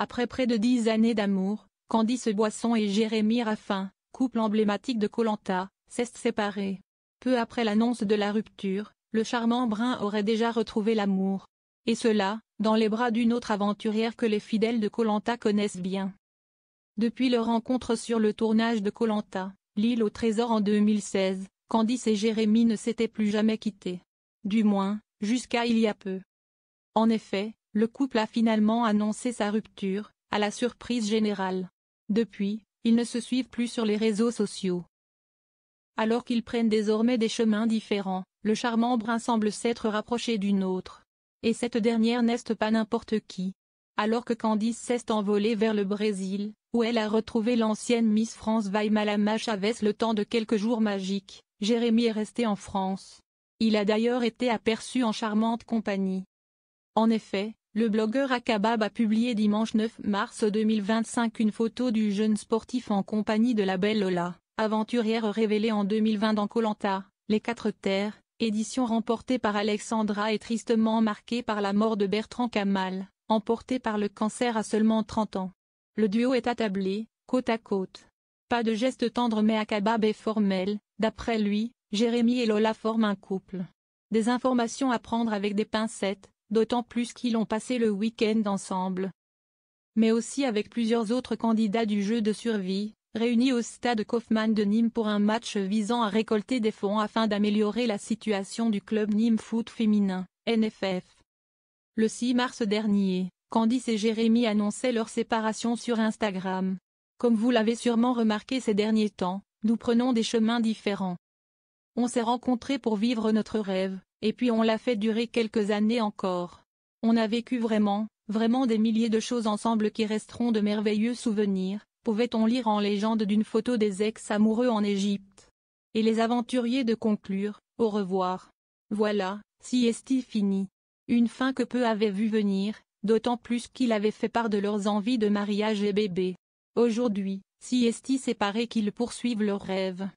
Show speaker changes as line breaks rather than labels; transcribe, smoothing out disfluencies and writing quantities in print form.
Après près de 10 années d'amour, Candice Boisson et Jérémy Raffin, couple emblématique de Koh-Lanta, s'est séparé. Peu après l'annonce de la rupture, le charmant brun aurait déjà retrouvé l'amour. Et cela, dans les bras d'une autre aventurière que les fidèles de Koh-Lanta connaissent bien. Depuis leur rencontre sur le tournage de Koh-Lanta, l'île au trésor en 2016, Candice et Jérémy ne s'étaient plus jamais quittés. Du moins, jusqu'à il y a peu. En effet, le couple a finalement annoncé sa rupture, à la surprise générale. Depuis, ils ne se suivent plus sur les réseaux sociaux. Alors qu'ils prennent désormais des chemins différents, le charmant brun semble s'être rapproché d'une autre. Et cette dernière n'est pas n'importe qui. Alors que Candice s'est envolée vers le Brésil, où elle a retrouvé l'ancienne Miss France Vaïmalama Chavez le temps de quelques jours magiques, Jérémy est resté en France. Il a d'ailleurs été aperçu en charmante compagnie. En effet, le blogueur Akabab a publié dimanche 9 mars 2025 une photo du jeune sportif en compagnie de la belle Lola, aventurière révélée en 2020 dans Koh-Lanta, Les Quatre Terres, édition remportée par Alexandra et tristement marquée par la mort de Bertrand Kamal, emporté par le cancer à seulement 30 ans. Le duo est attablé, côte à côte. Pas de geste tendre mais Akabab est formel, d'après lui, Jérémy et Lola forment un couple. Des informations à prendre avec des pincettes, d'autant plus qu'ils ont passé le week-end ensemble. Mais aussi avec plusieurs autres candidats du jeu de survie, réunis au stade Kaufmann de Nîmes pour un match visant à récolter des fonds afin d'améliorer la situation du club Nîmes Foot Féminin, NFF. Le 6 mars dernier, Candice et Jérémy annonçaient leur séparation sur Instagram. Comme vous l'avez sûrement remarqué ces derniers temps, nous prenons des chemins différents. On s'est rencontrés pour vivre notre rêve, et puis on l'a fait durer quelques années encore. On a vécu vraiment des milliers de choses ensemble qui resteront de merveilleux souvenirs, pouvait-on lire en légende d'une photo des ex-amoureux en Égypte. Et les aventuriers de conclure, au revoir. Voilà, sieste fini. Une fin que peu avaient vu venir, d'autant plus qu'ils avaient fait part de leurs envies de mariage et bébé. Aujourd'hui, sieste séparés qu'ils poursuivent leurs rêves.